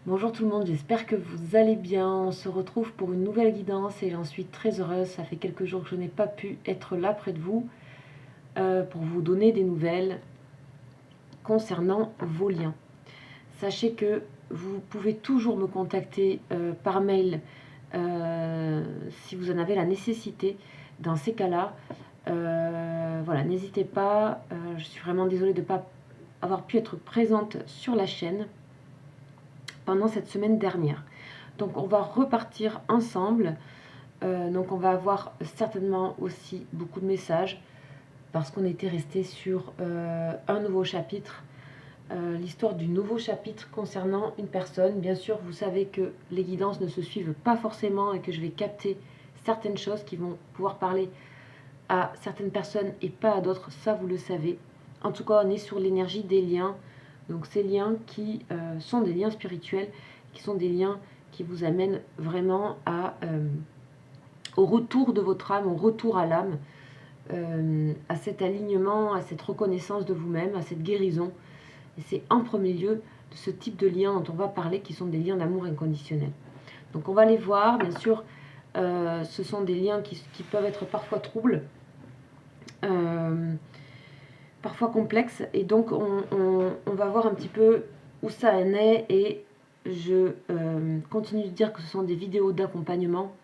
Bonjour tout le monde, j'espère que vous allez bien. On se retrouve pour une nouvelle guidance et j'en suis très heureuse. Ça fait quelques jours que je n'ai pas pu être là près de vous pour vous donner des nouvelles concernant vos liens. Sachez que vous pouvez toujours me contacter par mail si vous en avez la nécessité. Dans ces cas-là, voilà, n'hésitez pas. Je suis vraiment désolée de ne pas avoir pu être présente sur la chaîne pendant cette semaine dernière. Donc on va repartir ensemble. Donc on va avoir certainement aussi beaucoup de messages parce qu'on était resté sur un nouveau chapitre, l'histoire du nouveau chapitre concernant une personne. Bien sûr, vous savez que les guidances ne se suivent pas forcément et que je vais capter certaines choses qui vont pouvoir parler à certaines personnes et pas à d'autres, ça vous le savez. En tout cas, on est sur l'énergie des liens. Donc ces liens qui sont des liens spirituels, qui sont des liens qui vous amènent vraiment au retour de votre âme, au retour à l'âme, à cet alignement, à cette reconnaissance de vous-même, à cette guérison. Et c'est en premier lieu de ce type de liens dont on va parler, qui sont des liens d'amour inconditionnel. Donc on va les voir, bien sûr, ce sont des liens qui peuvent être parfois troubles, parfois complexes, et donc on va voir un petit peu où ça en est, et je continue de dire que ce sont des vidéos d'accompagnement,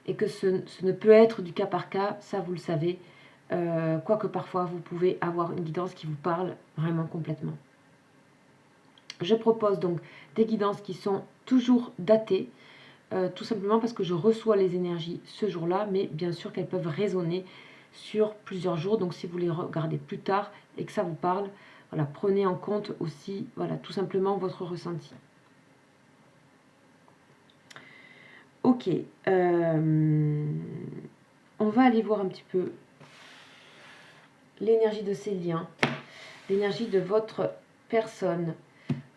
et que ce ne peut être du cas par cas, ça vous le savez, quoique parfois vous pouvez avoir une guidance qui vous parle vraiment complètement. Je propose donc des guidances qui sont toujours datées, tout simplement parce que je reçois les énergies ce jour-là, mais bien sûr qu'elles peuvent résonner sur plusieurs jours. Donc si vous les regardez plus tard et que ça vous parle, voilà, prenez en compte aussi, voilà, tout simplement votre ressenti. Ok, on va aller voir un petit peu l'énergie de ces liens, l'énergie de votre personne,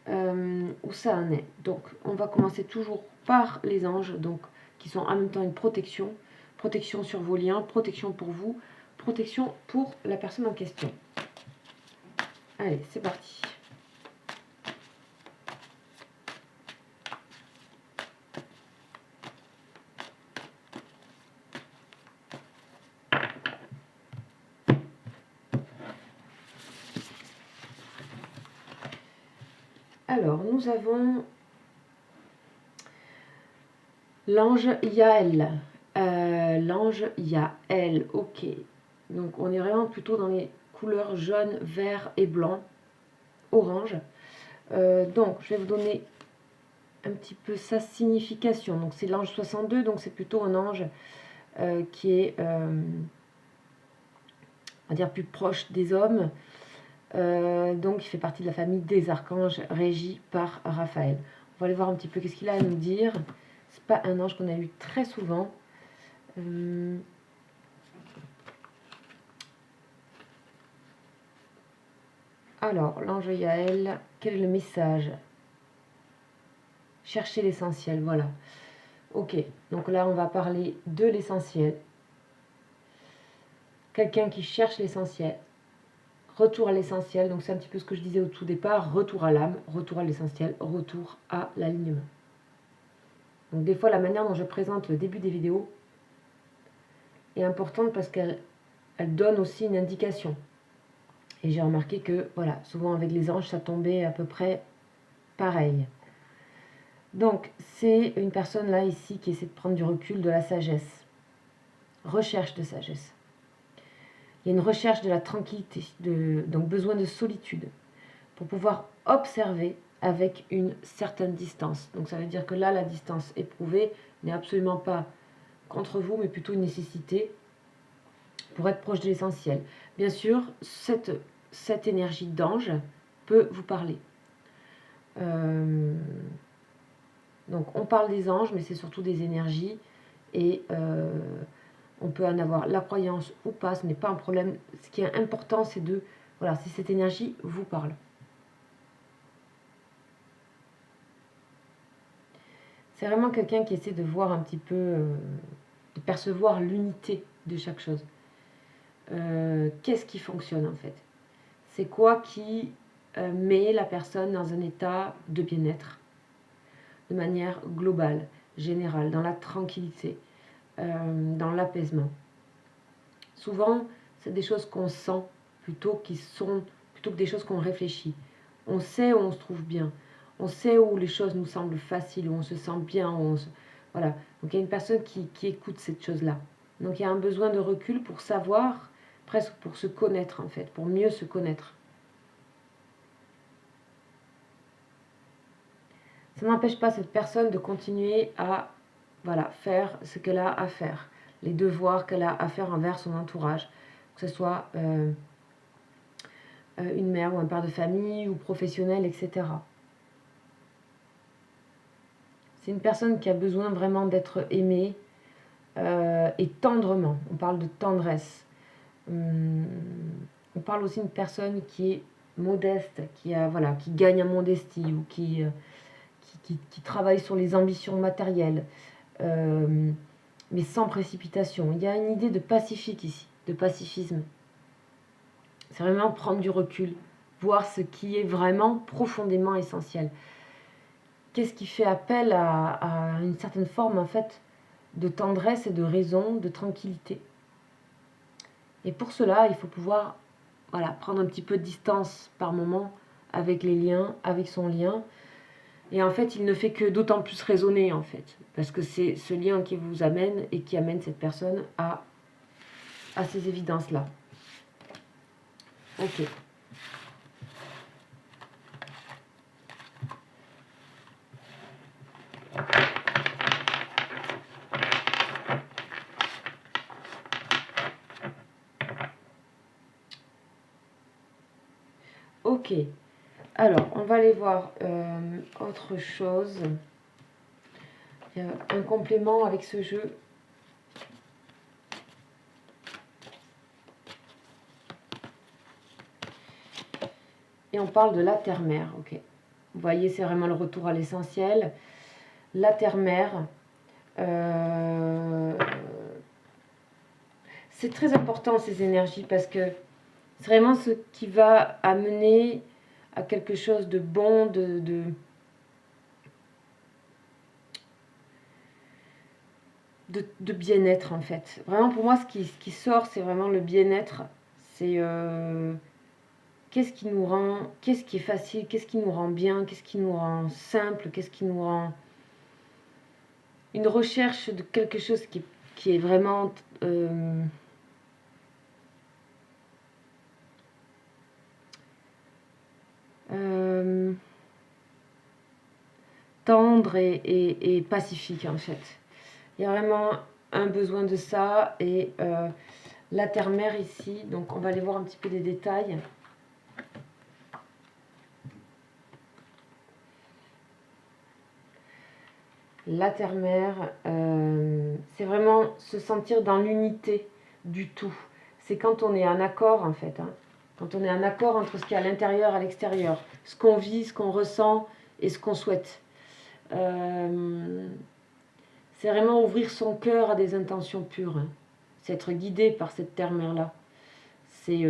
où ça en est. Donc on va commencer toujours par les anges, donc qui sont en même temps une protection, protection sur vos liens, protection pour vous, protection pour la personne en question. Allez, c'est parti. Alors, nous avons l'ange Yael. L'ange Yael, ok. Donc, on est vraiment plutôt dans les couleurs jaune, vert et blanc, orange. Donc, je vais vous donner un petit peu sa signification. Donc, c'est l'ange 62, donc c'est plutôt un ange qui est, on va dire, plus proche des hommes. Donc, il fait partie de la famille des archanges régis par Raphaël. On va aller voir un petit peu qu'est-ce qu'il a à nous dire. C'est pas un ange qu'on a eu très souvent. Alors, l'ange Yael, quel est le message? Chercher l'essentiel, voilà. Ok, donc là, on va parler de l'essentiel. Quelqu'un qui cherche l'essentiel. Retour à l'essentiel, donc c'est un petit peu ce que je disais au tout départ, retour à l'âme, retour à l'essentiel, retour à l'alignement. Donc des fois, la manière dont je présente le début des vidéos est importante parce qu'elle donne aussi une indication. Et j'ai remarqué que, voilà, souvent avec les anges, ça tombait à peu près pareil. Donc, c'est une personne là, ici, qui essaie de prendre du recul, de la sagesse. Recherche de sagesse. Il y a une recherche de la tranquillité, donc besoin de solitude, pour pouvoir observer avec une certaine distance. Donc ça veut dire que là, la distance éprouvée n'est absolument pas contre vous, mais plutôt une nécessité pour être proche de l'essentiel. Bien sûr, cette énergie d'ange peut vous parler. Donc on parle des anges, mais c'est surtout des énergies, et on peut en avoir la croyance ou pas, ce n'est pas un problème. Ce qui est important, c'est de, voilà, si cette énergie vous parle. C'est vraiment quelqu'un qui essaie de voir un petit peu, de percevoir l'unité de chaque chose. Qu'est-ce qui fonctionne en fait? C'est quoi qui met la personne dans un état de bien-être? de manière globale, générale, dans la tranquillité, dans l'apaisement. Souvent, c'est des choses qu'on sent plutôt que des choses qu'on réfléchit. On sait où on se trouve bien. On sait où les choses nous semblent faciles, où on se sent bien. Voilà. Donc il y a une personne qui écoute cette chose-là. Donc il y a un besoin de recul pour savoir, presque pour se connaître en fait, pour mieux se connaître. Ça n'empêche pas cette personne de continuer à faire ce qu'elle a à faire, les devoirs qu'elle a à faire envers son entourage, que ce soit une mère ou un père de famille ou professionnel, etc. C'est une personne qui a besoin vraiment d'être aimée et tendrement. On parle de tendresse. On parle aussi d'une personne qui est modeste, qui gagne en modestie ou qui travaille sur les ambitions matérielles, mais sans précipitation. Il y a une idée de pacifique ici, de pacifisme. C'est vraiment prendre du recul, voir ce qui est vraiment profondément essentiel. Qu'est-ce qui fait appel à une certaine forme en fait de tendresse et de raison, de tranquillité. Et pour cela, il faut pouvoir prendre un petit peu de distance par moment avec les liens, avec son lien. Et en fait, il ne fait que d'autant plus résonner en fait, parce que c'est ce lien qui vous amène et qui amène cette personne à ces évidences-là. Ok. Ok. Alors, on va aller voir autre chose. Il y a un complément avec ce jeu. Et on parle de la terre-mère. Ok. Vous voyez, c'est vraiment le retour à l'essentiel. La terre-mère, c'est très important ces énergies parce que c'est vraiment ce qui va amener à quelque chose de bon, de bien-être en fait. Vraiment pour moi ce qui sort c'est vraiment le bien-être. C'est qu'est-ce qui nous rend, qu'est-ce qui est facile, qu'est-ce qui nous rend bien, qu'est-ce qui nous rend simple, qu'est-ce qui nous rend... Une recherche de quelque chose qui est vraiment... tendre et pacifique en fait. Il y a vraiment un besoin de ça et la terre-mère ici, donc on va aller voir un petit peu des détails. La terre-mère, c'est vraiment se sentir dans l'unité du tout. C'est quand on est en accord en fait, hein. Quand on est en accord entre ce qui est à l'intérieur et à l'extérieur, ce qu'on vit, ce qu'on ressent et ce qu'on souhaite. C'est vraiment ouvrir son cœur à des intentions pures. Hein. C'est être guidé par cette terre-mère-là. C'est...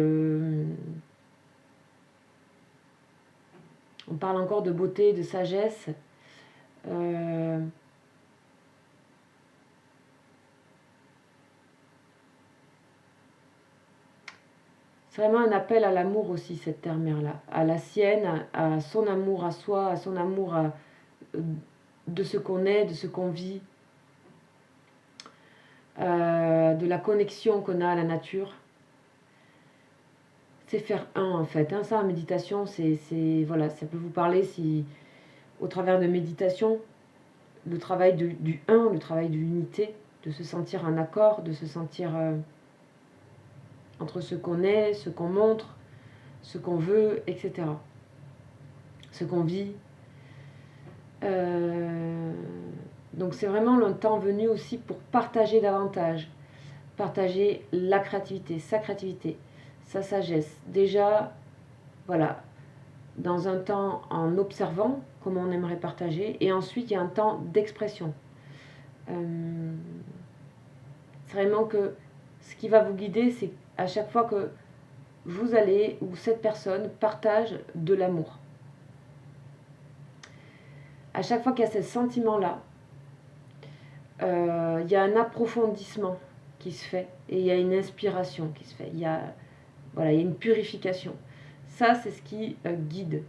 on parle encore de beauté, de sagesse. C'est vraiment un appel à l'amour aussi, cette terre-mère-là. À la sienne, à son amour à soi, à son amour de ce qu'on est, de ce qu'on vit, de la connexion qu'on a à la nature. C'est faire un en fait. Hein. Ça, en méditation, voilà, ça peut vous parler si, au travers de méditation, le travail du un, le travail de l'unité, de se sentir en accord, de se sentir entre ce qu'on est, ce qu'on montre, ce qu'on veut, etc. Ce qu'on vit. Donc c'est vraiment le temps venu aussi pour partager davantage. Partager la créativité, sa sagesse. Déjà, voilà, dans un temps en observant comment on aimerait partager, et ensuite il y a un temps d'expression. C'est vraiment que ce qui va vous guider, c'est à chaque fois que vous allez, ou cette personne partage de l'amour. à chaque fois qu'il y a ce sentiment-là, il y a un approfondissement qui se fait et il y a une inspiration qui se fait. Il y a une purification. Ça, c'est ce qui guide.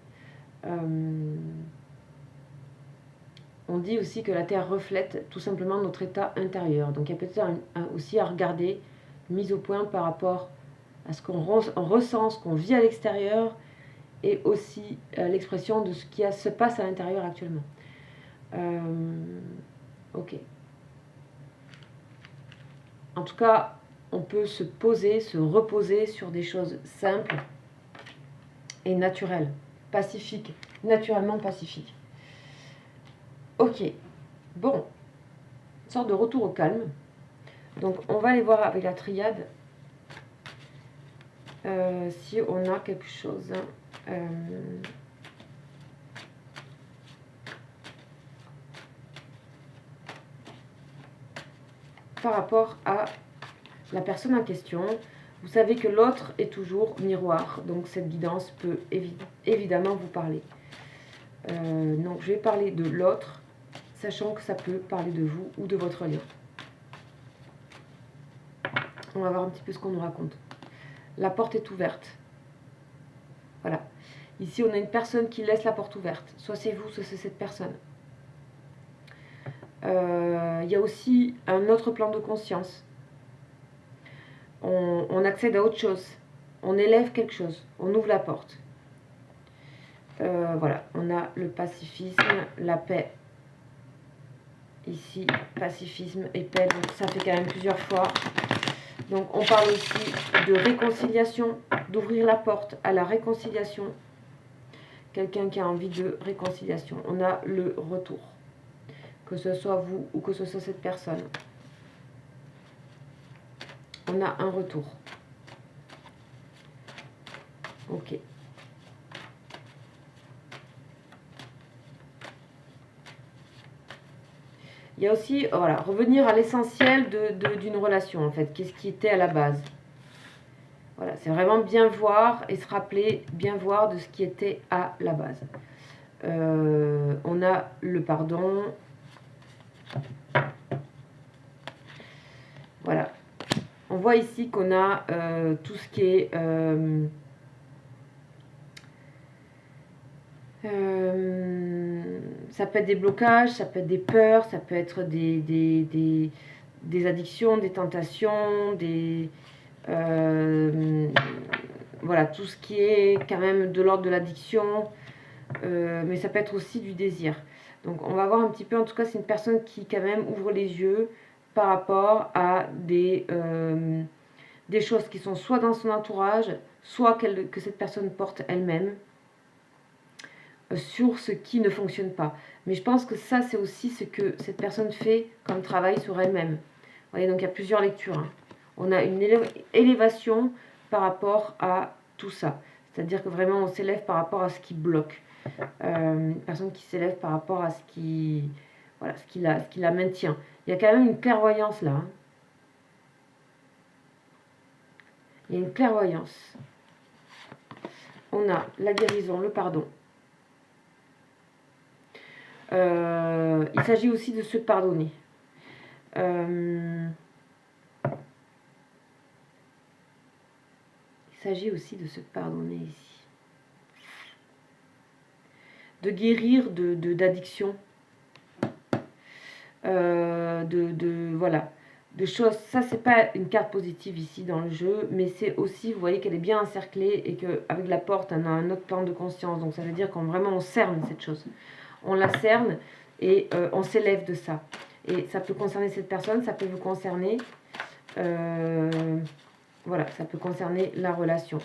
On dit aussi que la Terre reflète tout simplement notre état intérieur. Donc il y a peut-être aussi à regarder, mise au point par rapport à ce qu'on ressent, ce qu'on vit à l'extérieur, et aussi l'expression de ce qui se passe à l'intérieur actuellement. Ok. En tout cas, on peut se poser, se reposer sur des choses simples et naturelles, pacifiques, naturellement pacifiques. Ok, bon, une sorte de retour au calme. Donc on va aller voir avec la triade si on a quelque chose. Par rapport à la personne en question. Vous savez que l'autre est toujours miroir, donc cette guidance peut évidemment vous parler. Donc je vais parler de l'autre, sachant que ça peut parler de vous ou de votre lien. On va voir un petit peu ce qu'on nous raconte. La porte est ouverte. Voilà. Ici, on a une personne qui laisse la porte ouverte. Soit c'est vous, soit c'est cette personne. Il y a aussi un autre plan de conscience. On accède à autre chose. On élève quelque chose. On ouvre la porte. Voilà, on a le pacifisme, la paix. Ici, pacifisme et paix. Donc ça fait quand même plusieurs fois. Donc on parle aussi de réconciliation, d'ouvrir la porte à la réconciliation. Quelqu'un qui a envie de réconciliation. On a le retour. Que ce soit vous ou que ce soit cette personne. On a un retour. Ok. Il y a aussi, voilà, revenir à l'essentiel d'une relation, en fait. Qu'est-ce qui était à la base. Voilà, c'est vraiment bien voir et se rappeler, bien voir de ce qui était à la base. On a le pardon. Voilà. On voit ici qu'on a tout ce qui est... ça peut être des blocages, ça peut être des peurs, ça peut être des addictions, des tentations, voilà, tout ce qui est quand même de l'ordre de l'addiction, mais ça peut être aussi du désir. Donc on va voir un petit peu, en tout cas c'est une personne qui quand même ouvre les yeux par rapport à des choses qui sont soit dans son entourage, soit que cette personne porte elle-même, sur ce qui ne fonctionne pas. Mais je pense que ça, c'est aussi ce que cette personne fait comme travail sur elle-même. Vous voyez, donc il y a plusieurs lectures. Hein. On a une élévation par rapport à tout ça. C'est-à-dire que vraiment, on s'élève par rapport à ce qui bloque. Une personne qui s'élève par rapport à ce qui, voilà, ce qui la maintient. Il y a quand même une clairvoyance là. Hein. Il y a une clairvoyance. On a la guérison, le pardon. Il s'agit aussi de se pardonner. Il s'agit aussi de se pardonner ici. De guérir d'addiction. Voilà. De choses. Ça, c'est pas une carte positive ici dans le jeu, mais c'est aussi, vous voyez qu'elle est bien encerclée et qu'avec la porte, on a un autre plan de conscience. Donc ça veut dire qu'on vraiment on cerne cette chose. On la cerne et on s'élève de ça. Et ça peut concerner cette personne, ça peut vous concerner. Voilà, ça peut concerner la relation.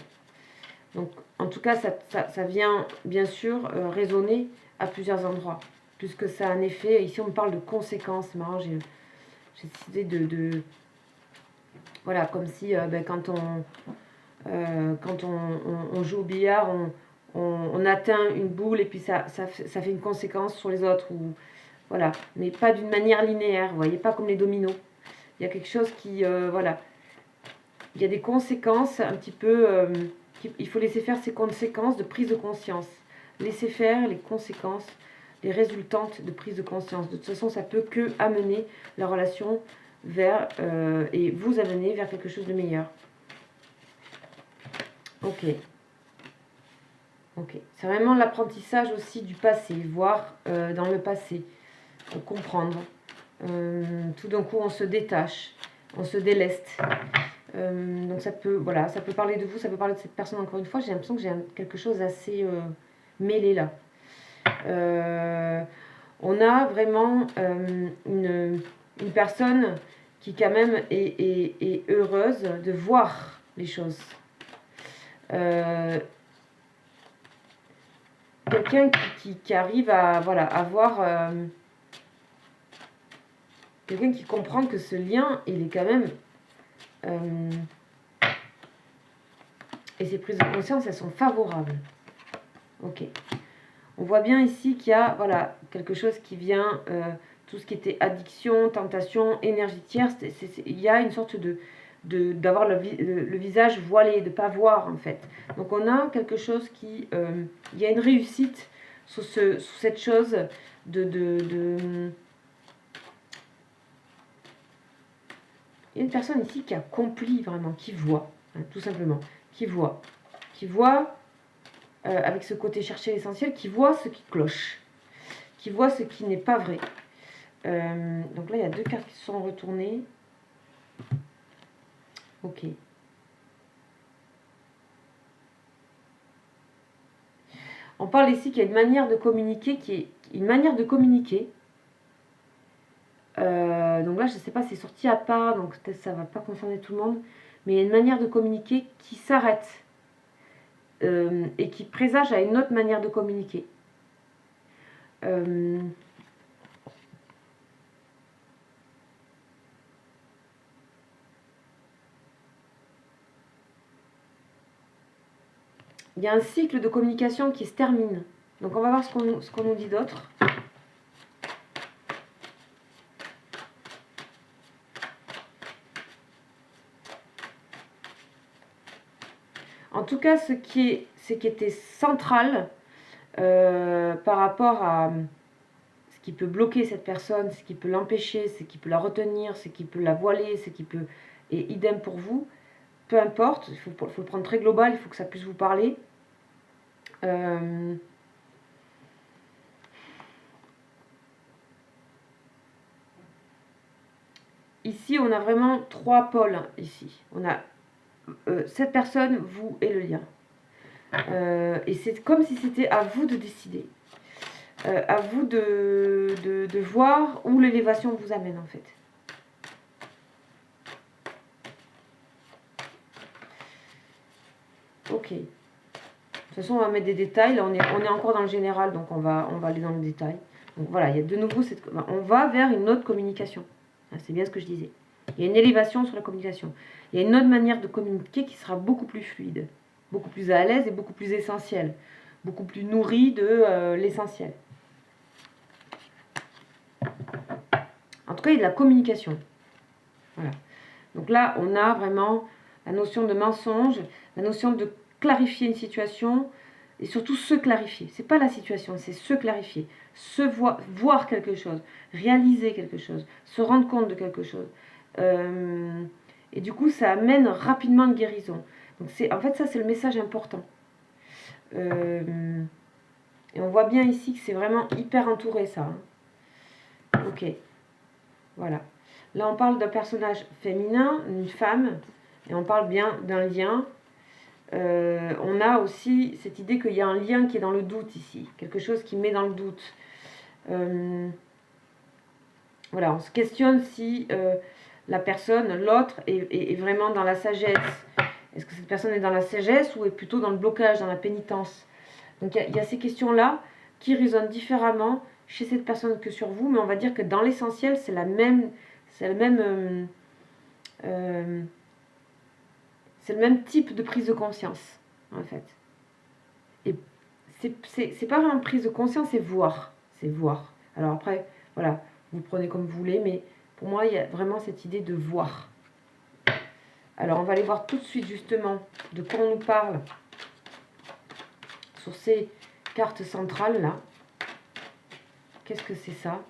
Donc, en tout cas, ça vient bien sûr résonner à plusieurs endroits, puisque ça a un effet. Ici, on me parle de conséquences. C'est marrant, j'ai décidé de voilà, comme si quand on joue au billard, on atteint une boule et puis ça fait une conséquence sur les autres. Ou, voilà, mais pas d'une manière linéaire, vous voyez, pas comme les dominos. Il y a quelque chose qui, voilà, il y a des conséquences un petit peu, il faut laisser faire ces conséquences de prise de conscience. Laisser faire les conséquences, des résultantes de prise de conscience. De toute façon, ça peut que amener la relation vers, et vous amener vers quelque chose de meilleur. Ok. Ok. C'est vraiment l'apprentissage aussi du passé, voir dans le passé, comprendre. Tout d'un coup, on se détache, on se déleste. Donc ça peut, voilà, ça peut parler de vous, ça peut parler de cette personne. Encore une fois, j'ai l'impression que j'ai quelque chose assez mêlé là. On a vraiment une personne qui quand même est heureuse de voir les choses. Quelqu'un qui arrive à, voilà, à voir... quelqu'un qui comprend que ce lien, il est quand même... et ces prises de conscience, elles sont favorables. Ok. On voit bien ici qu'il y a, voilà, quelque chose qui vient... tout ce qui était addiction, tentation, énergie tierce, il y a une sorte d'avoir le visage voilé, de ne pas voir en fait. Donc on a quelque chose qui... il y a une réussite sur cette chose il y a une personne ici qui accomplit vraiment, qui voit, hein, tout simplement, qui voit avec ce côté chercher l'essentiel, qui voit ce qui cloche, qui voit ce qui n'est pas vrai. Donc là, il y a 2 cartes qui sont retournées. Ok. On parle ici qu'il y a une manière de communiquer qui est une manière de communiquer. Donc là, je ne sais pas, c'est sorti à part, donc peut-être ça ne va pas concerner tout le monde, mais il y a une manière de communiquer qui s'arrête et qui présage à une autre manière de communiquer. Il y a un cycle de communication qui se termine. Donc on va voir ce qu'on nous dit d'autre. En tout cas, ce qui était central par rapport à ce qui peut bloquer cette personne, ce qui peut l'empêcher, ce qui peut la retenir, ce qui peut la voiler, ce qui peut... Et idem pour vous, peu importe, il faut le prendre très global, il faut que ça puisse vous parler. Ici, on a vraiment 3 pôles. Ici, on a cette personne, vous et le lien. Et c'est comme si c'était à vous de décider. À vous de voir où l'élévation vous amène en fait. Ok. De toute façon, on va mettre des détails. Là, on est encore dans le général, donc on va aller dans le détail. Donc voilà, il y a de nouveau on va vers une autre communication. C'est bien ce que je disais. Il y a une élévation sur la communication. Il y a une autre manière de communiquer qui sera beaucoup plus fluide, beaucoup plus à l'aise et beaucoup plus essentielle, beaucoup plus nourrie de l'essentiel. En tout cas, il y a de la communication. Voilà. Donc là, on a vraiment la notion de mensonge, la notion de clarifier une situation et surtout se clarifier. C'est pas la situation, c'est se clarifier, voir quelque chose, réaliser quelque chose, se rendre compte de quelque chose. Et du coup, ça amène rapidement une guérison. Donc en fait, ça, c'est le message important. Et on voit bien ici que c'est vraiment hyper entouré, ça. Hein. Ok. Voilà. Là, on parle d'un personnage féminin, une femme, et on parle bien d'un lien. On a aussi cette idée qu'il y a un lien qui est dans le doute ici, quelque chose qui met dans le doute. Voilà, on se questionne si la personne, l'autre, est vraiment dans la sagesse. Est-ce que cette personne est dans la sagesse ou est plutôt dans le blocage, dans la pénitence? Donc il y a ces questions-là qui résonnent différemment chez cette personne que sur vous, mais on va dire que dans l'essentiel, c'est le même type de prise de conscience, en fait. Et c'est pas vraiment prise de conscience, c'est voir. C'est voir. Alors après, voilà, vous le prenez comme vous voulez, mais pour moi, il y a vraiment cette idée de voir. Alors, on va aller voir tout de suite, justement, de quoi on nous parle sur ces cartes centrales, là. Qu'est-ce que c'est ça?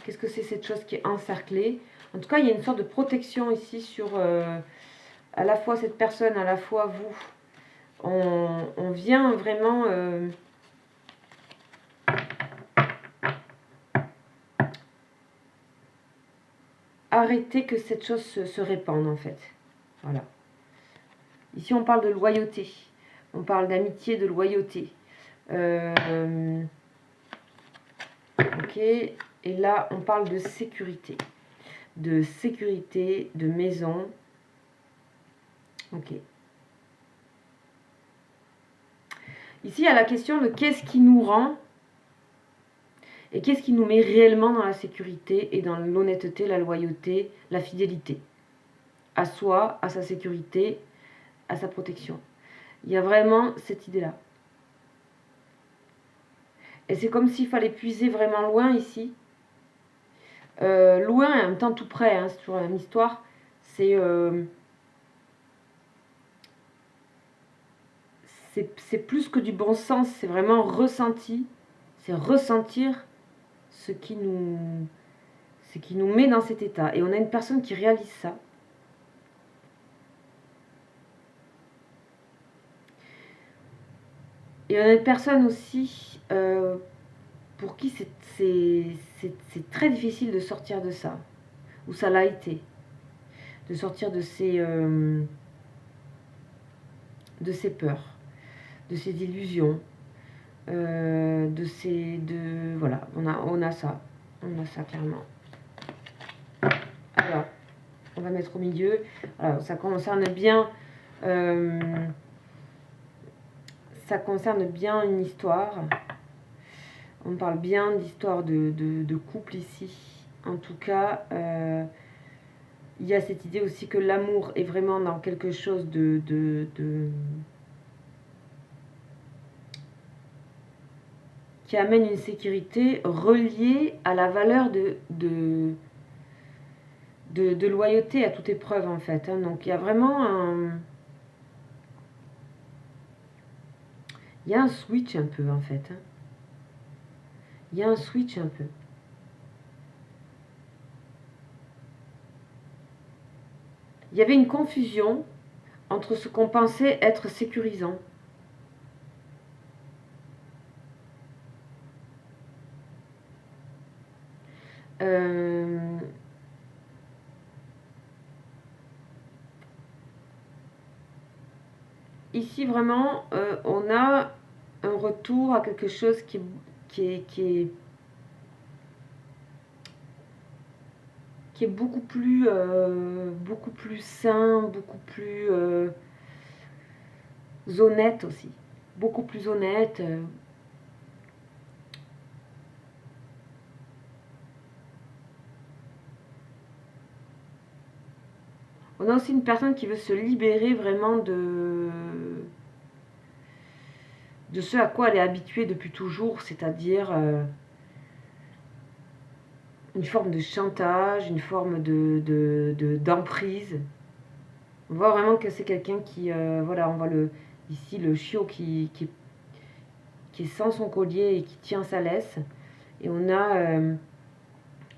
Qu'est-ce que c'est cette chose qui est encerclée? En tout cas, il y a une sorte de protection ici sur à la fois cette personne, à la fois vous. On vient vraiment arrêter que cette chose se répande en fait. Voilà. Ici, on parle de loyauté. On parle d'amitié, de loyauté. Ok. Et là, on parle de sécurité. De sécurité, de maison. Ok. Ici, il y a la question de qu'est-ce qui nous rend et qu'est-ce qui nous met réellement dans la sécurité et dans l'honnêteté, la loyauté, la fidélité. À soi, à sa sécurité, à sa protection. Il y a vraiment cette idée-là. Et c'est comme s'il fallait puiser vraiment loin ici. Loin et en même temps tout près, hein, c'est toujours la même histoire. C'est plus que du bon sens, c'est vraiment ressenti. C'est ressentir ce qui nous met dans cet état. Et on a une personne qui réalise ça. Et on a une personne aussi pour qui c'est très difficile de sortir de ça. Ou ça l'a été. De sortir de ces peurs, de ces illusions, voilà, on a ça clairement. Alors, on va mettre au milieu. Alors, ça concerne bien une histoire. On parle bien d'histoire de couple ici. En tout cas, il y a cette idée aussi que l'amour est vraiment dans quelque chose qui amène une sécurité reliée à la valeur de loyauté à toute épreuve en fait. Hein. Donc il y a vraiment il y a un switch un peu en fait. Hein. Il y a un switch un peu. Il y avait une confusion entre ce qu'on pensait être sécurisant. Ici vraiment on a un retour à quelque chose qui est beaucoup plus sain, beaucoup plus honnête aussi. Beaucoup plus honnête. On a aussi une personne qui veut se libérer vraiment de ce à quoi elle est habituée depuis toujours, c'est-à-dire une forme de chantage, une forme d'emprise. On voit vraiment que c'est quelqu'un qui, voilà, on voit ici le chiot qui est sans son collier et qui tient sa laisse. Et on a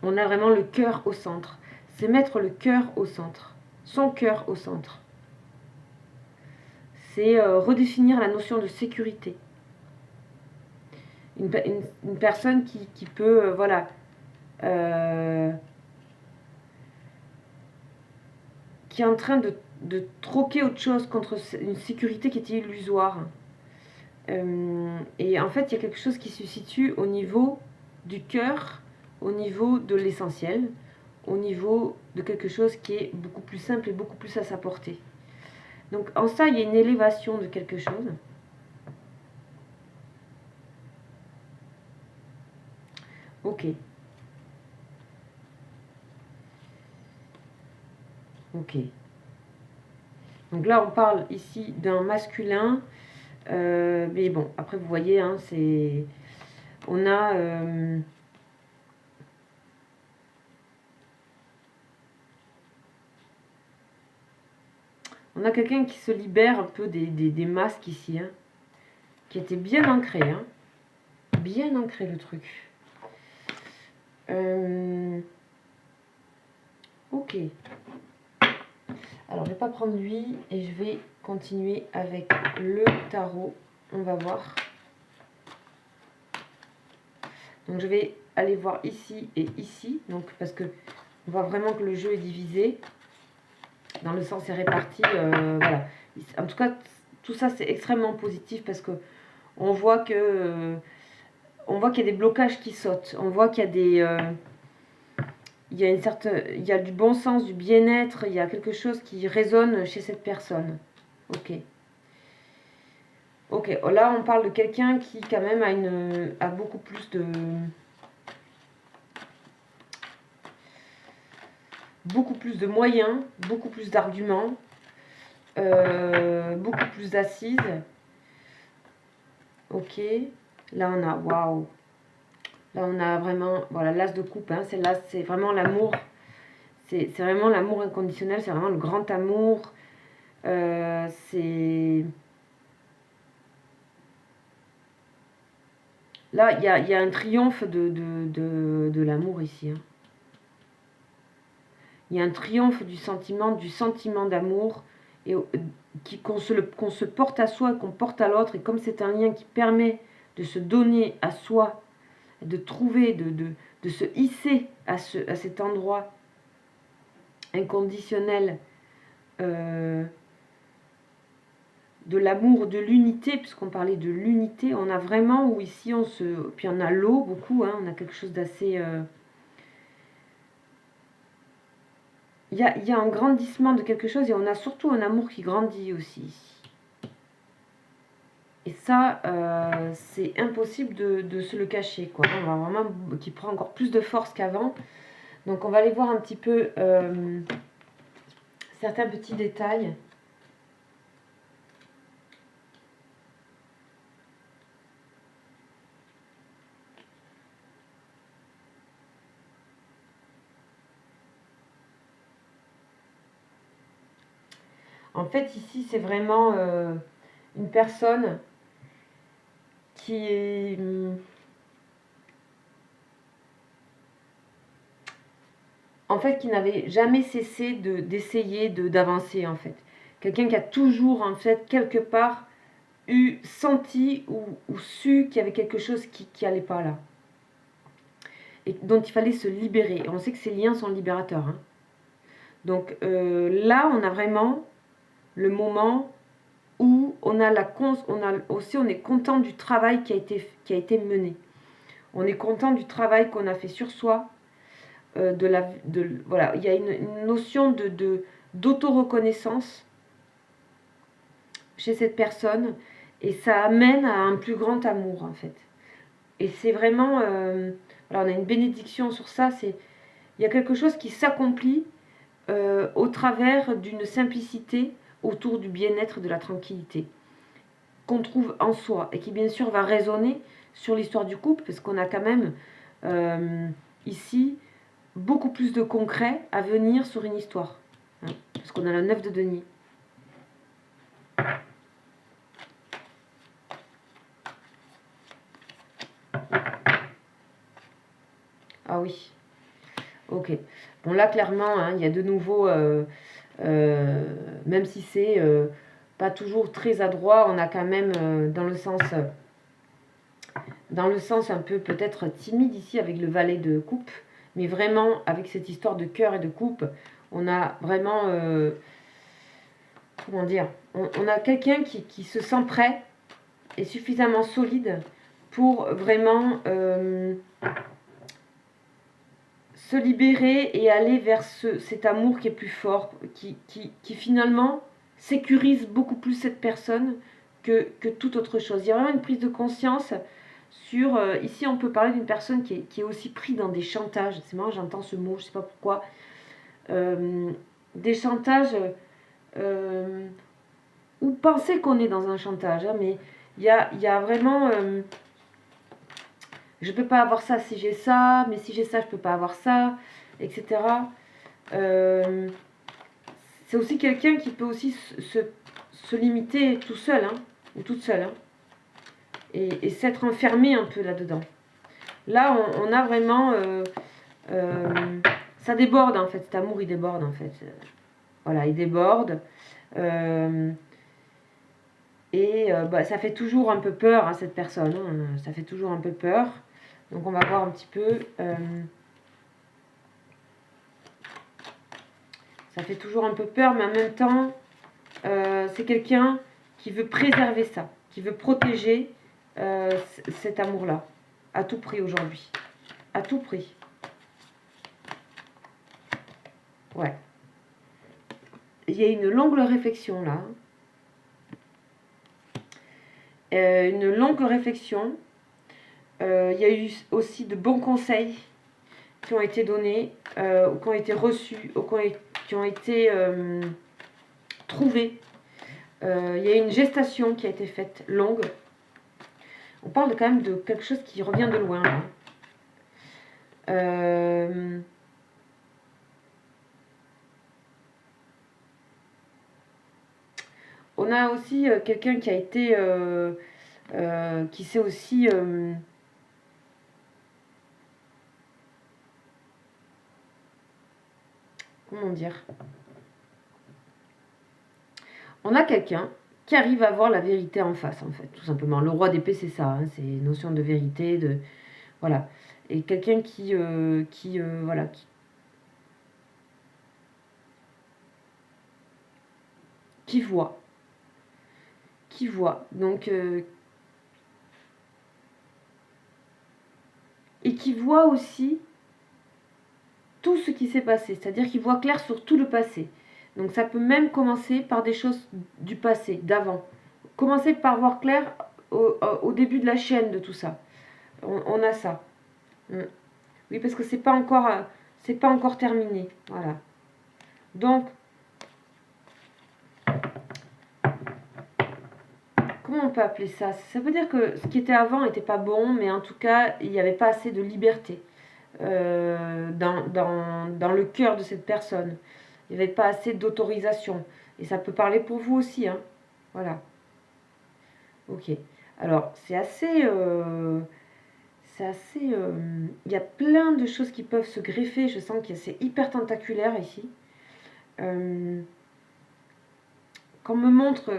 vraiment le cœur au centre. C'est mettre le cœur au centre, son cœur au centre. C'est redéfinir la notion de sécurité. Une personne qui peut, voilà, qui est en train de troquer autre chose contre une sécurité qui était illusoire. Et en fait, il y a quelque chose qui se situe au niveau du cœur, au niveau de l'essentiel, au niveau de quelque chose qui est beaucoup plus simple et beaucoup plus à sa portée. Donc en ça, il y a une élévation de quelque chose. Ok. Ok. Donc là, on parle ici d'un masculin. Mais bon, après, vous voyez, hein, c'est... On a... on a quelqu'un qui se libère un peu des masques ici, hein, qui était bien ancré. Hein, bien ancré le truc. Ok. Alors, je vais pas prendre lui et je vais continuer avec le tarot. On va voir. Donc, je vais aller voir ici et ici. Donc, parce que on voit vraiment que le jeu est divisé. Dans le sens, c'est réparti. Voilà. En tout cas, tout ça, c'est extrêmement positif parce que on voit que on voit qu'il y a des blocages qui sautent. On voit qu'il y a des il y a du bon sens, du bien-être, il y a quelque chose qui résonne chez cette personne. Ok. Ok, là on parle de quelqu'un qui quand même a beaucoup plus de moyens, beaucoup plus d'arguments, beaucoup plus d'assises. Ok, là on a, waouh, là on a vraiment, voilà, l'as de coupe, hein, c'est vraiment l'amour, c'est vraiment l'amour inconditionnel, c'est vraiment le grand amour, c'est... Là, il y a un triomphe de l'amour ici. Hein. Il y a un triomphe du sentiment d'amour, et qu'on se porte à soi, qu'on porte à l'autre. Et comme c'est un lien qui permet de se donner à soi, de trouver, de se hisser à cet endroit inconditionnel, de l'amour, de l'unité, puisqu'on parlait de l'unité, on a vraiment, où ici on se... Puis on a l'eau beaucoup, hein, on a quelque chose d'assez... Il y a un grandissement de quelque chose et on a surtout un amour qui grandit aussi. Et ça, c'est impossible de se le cacher, quoi. On va vraiment... qui prend encore plus de force qu'avant. Donc on va aller voir un petit peu certains petits détails. En fait, ici, c'est vraiment une personne qui est... en fait, qui n'avait jamais cessé d'essayer d'avancer, en fait. Quelqu'un qui a toujours, en fait, quelque part, senti ou su qu'il y avait quelque chose qui allait pas là. Et dont il fallait se libérer. Et on sait que ces liens sont libérateurs. Hein. Donc là, on a vraiment le moment où on est content du travail qui a été mené. On est content du travail qu'on a fait sur soi. Voilà, il y a une notion d'auto-reconnaissance chez cette personne et ça amène à un plus grand amour en fait. Et c'est vraiment, voilà, on a une bénédiction sur ça. Il y a quelque chose qui s'accomplit au travers d'une simplicité autour du bien-être, de la tranquillité qu'on trouve en soi et qui bien sûr va résonner sur l'histoire du couple parce qu'on a quand même ici beaucoup plus de concret à venir sur une histoire. Hein, parce qu'on a la 9 de denier. Ah oui. Ok. Bon là clairement, hein, il y a de nouveau, même si c'est pas toujours très adroit, on a quand même dans le sens un peu peut-être timide ici avec le valet de coupe, mais vraiment avec cette histoire de cœur et de coupe, on a vraiment, comment dire, on a quelqu'un qui se sent prêt et suffisamment solide pour vraiment se libérer et aller vers cet amour qui est plus fort, qui finalement sécurise beaucoup plus cette personne que toute autre chose. Il y a vraiment une prise de conscience sur... ici, on peut parler d'une personne qui est aussi prise dans des chantages. C'est marrant, j'entends ce mot, je ne sais pas pourquoi. Des chantages ou penser qu'on est dans un chantage. Hein, mais il y a vraiment... je peux pas avoir ça si j'ai ça, mais si j'ai ça, je peux pas avoir ça, etc. C'est aussi quelqu'un qui peut aussi se limiter tout seul, hein, ou toute seule, hein, et s'être enfermé un peu là-dedans. Là, on a vraiment ça déborde en fait, cet amour il déborde en fait. Voilà, il déborde. Ça fait toujours un peu peur à cette personne, hein, ça fait toujours un peu peur. Donc on va voir un petit peu. Ça fait toujours un peu peur, mais en même temps, c'est quelqu'un qui veut préserver ça, qui veut protéger cet amour-là, à tout prix aujourd'hui. À tout prix. Ouais. Il y a une longue réflexion là. Une longue réflexion. Il y a eu aussi de bons conseils qui ont été donnés, ou qui ont été reçus, ou qui ont été trouvés. Il y a une gestation qui a été faite, longue. On parle quand même de quelque chose qui revient de loin. Là. On a aussi quelqu'un qui a été... qui s'est aussi... comment dire? On a quelqu'un qui arrive à voir la vérité en face, en fait, tout simplement. Le roi d'épée, c'est ça, hein, c'est une notion de vérité, de... Voilà. Et quelqu'un voilà, qui voit. Qui voit. Donc... et qui voit aussi tout ce qui s'est passé, c'est-à-dire qu'il voit clair sur tout le passé. Donc ça peut même commencer par des choses du passé, d'avant. Commencer par voir clair au début de la chaîne de tout ça. On a ça. Oui, parce que c'est pas encore terminé. Voilà. Donc, comment on peut appeler ça? Ça veut dire que ce qui était avant n'était pas bon, mais en tout cas, il n'y avait pas assez de liberté dans le cœur de cette personne. Il n'y avait pas assez d'autorisation. Et ça peut parler pour vous aussi. Hein. Voilà. Ok. Alors, c'est assez... il y a plein de choses qui peuvent se greffer. Je sens que c'est hyper tentaculaire ici. Quand on me montre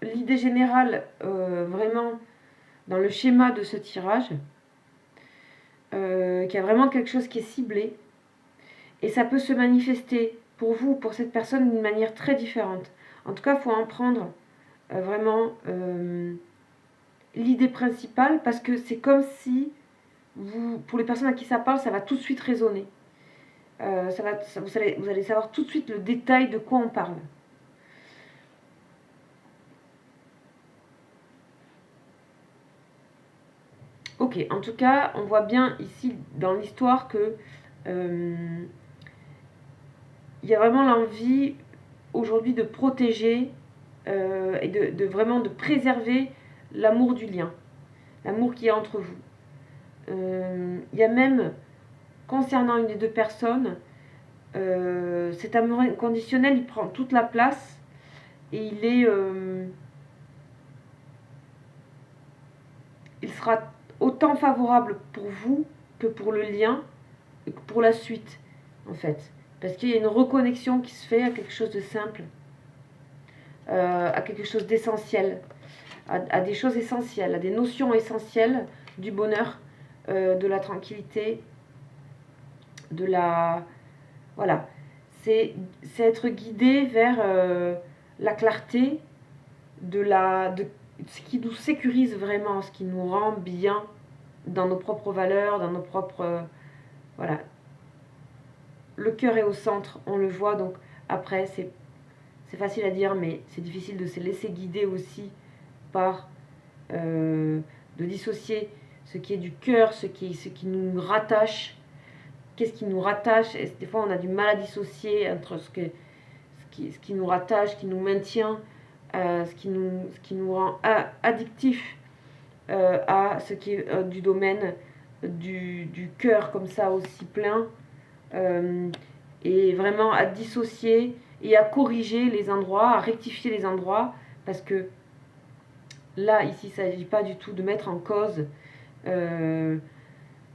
l'idée générale, vraiment, dans le schéma de ce tirage, qu'il y a vraiment quelque chose qui est ciblé. Et ça peut se manifester pour vous, pour cette personne, d'une manière très différente. En tout cas, il faut en prendre vraiment l'idée principale, parce que c'est comme si, pour les personnes à qui ça parle, ça va tout de suite résonner. Vous allez savoir tout de suite le détail de quoi on parle. Ok, en tout cas, on voit bien ici dans l'histoire que il y a vraiment l'envie aujourd'hui de protéger et de vraiment de préserver l'amour du lien, l'amour qui est entre vous. Il y a même, concernant une des deux personnes, cet amour inconditionnel, il prend toute la place et il sera autant favorable pour vous que pour le lien et que pour la suite, en fait. Parce qu'il y a une reconnexion qui se fait à quelque chose de simple, à quelque chose d'essentiel, à des choses essentielles, à des notions essentielles du bonheur, de la tranquillité, de la... Voilà. C'est être guidé vers la clarté, de ce qui nous sécurise vraiment, ce qui nous rend bien dans nos propres valeurs, dans nos propres... voilà. Le cœur est au centre, on le voit, donc après, c'est facile à dire, mais c'est difficile de se laisser guider aussi par... de dissocier ce qui est du cœur, ce qui nous rattache. Qu'est-ce qui nous rattache? Et des fois, on a du mal à dissocier entre ce qui nous rattache, qui nous maintient, ce qui nous rend addictif à ce qui est du domaine du cœur, comme ça, aussi plein. Et vraiment à dissocier et à corriger les endroits, à rectifier les endroits, parce que là, ici, il ne s'agit pas du tout de mettre en cause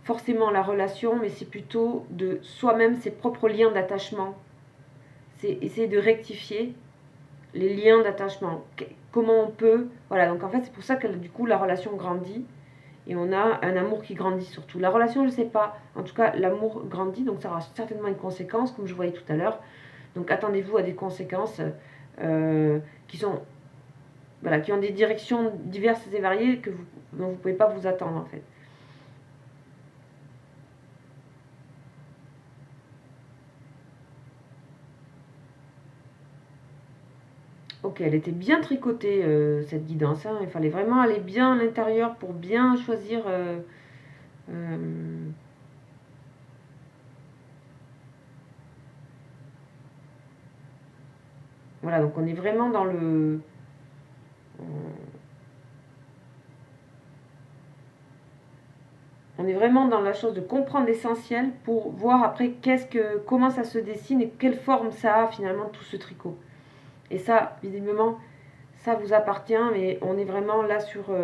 forcément la relation, mais c'est plutôt de soi-même, ses propres liens d'attachement. C'est essayer de rectifier les liens d'attachement. Comment on peut... Voilà, donc en fait, c'est pour ça que du coup, la relation grandit. Et on a un amour qui grandit surtout. La relation, je ne sais pas. En tout cas, l'amour grandit, donc ça aura certainement une conséquence, comme je voyais tout à l'heure. Donc attendez-vous à des conséquences qui sont... Voilà, qui ont des directions diverses et variées dont vous ne pouvez pas vous attendre en fait. Ok, elle était bien tricotée cette guidance. Hein. Il fallait vraiment aller bien à l'intérieur pour bien choisir. Voilà, donc on est vraiment dans le. On est vraiment dans la chose de comprendre l'essentiel pour voir après comment ça se dessine et quelle forme ça a finalement tout ce tricot. Et ça, visiblement, ça vous appartient, mais on est vraiment là sur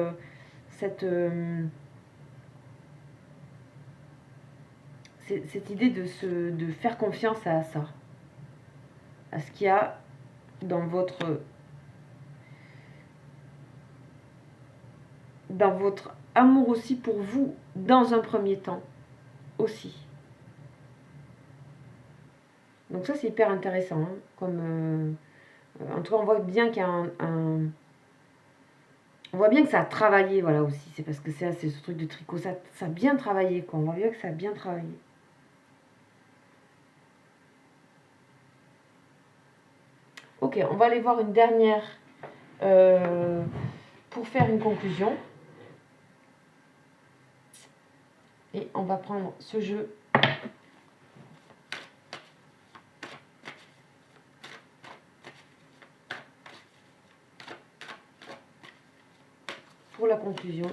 cette idée de faire confiance à ça, à ce qu'il y a dans votre amour aussi pour vous dans un premier temps aussi. Donc ça c'est hyper intéressant, hein, comme en tout cas on voit bien qu'il y a on voit bien que ça a travaillé, voilà aussi, c'est parce que c'est ce truc de tricot, ça a bien travaillé, quoi. On voit bien que ça a bien travaillé. Ok, on va aller voir une dernière pour faire une conclusion. Et on va prendre ce jeu. Pour la conclusion.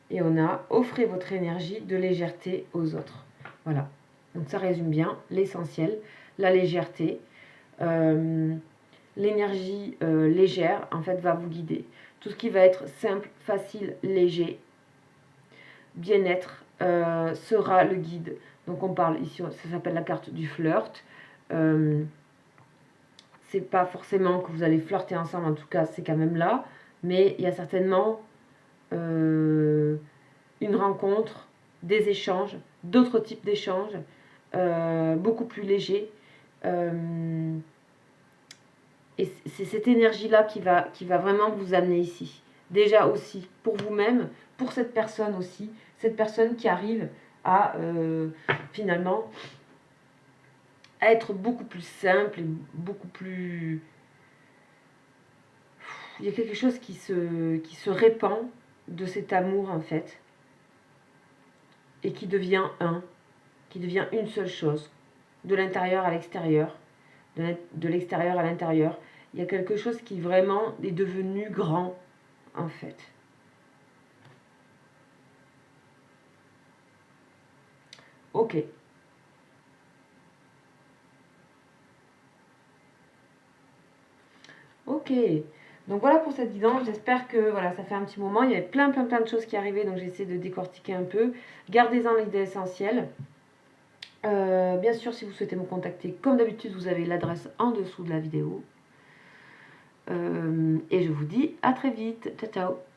Et on a offrez votre énergie de légèreté aux autres. Voilà. Donc ça résume bien l'essentiel, la légèreté. L'énergie légère, en fait, va vous guider. Tout ce qui va être simple, facile, léger, bien-être sera le guide. Donc on parle ici, ça s'appelle la carte du flirt. C'est pas forcément que vous allez flirter ensemble, en tout cas c'est quand même là, mais il y a certainement une rencontre, des échanges, d'autres types d'échanges, beaucoup plus légers. Et c'est cette énergie-là qui va vraiment vous amener ici. Déjà aussi, pour vous-même, pour cette personne aussi, cette personne qui arrive à finalement à être beaucoup plus simple et beaucoup plus... Il y a quelque chose qui se répand de cet amour en fait et qui devient qui devient une seule chose, de l'intérieur à l'extérieur, de l'extérieur à l'intérieur. Il y a quelque chose qui vraiment est devenu grand en fait. Ok. Ok. Donc voilà pour cette guidance. J'espère que voilà, ça fait un petit moment. Il y avait plein de choses qui arrivaient, donc j'essaie de décortiquer un peu. Gardez-en l'idée essentielle. Bien sûr, si vous souhaitez me contacter, comme d'habitude, vous avez l'adresse en dessous de la vidéo. Et je vous dis à très vite. Ciao, ciao.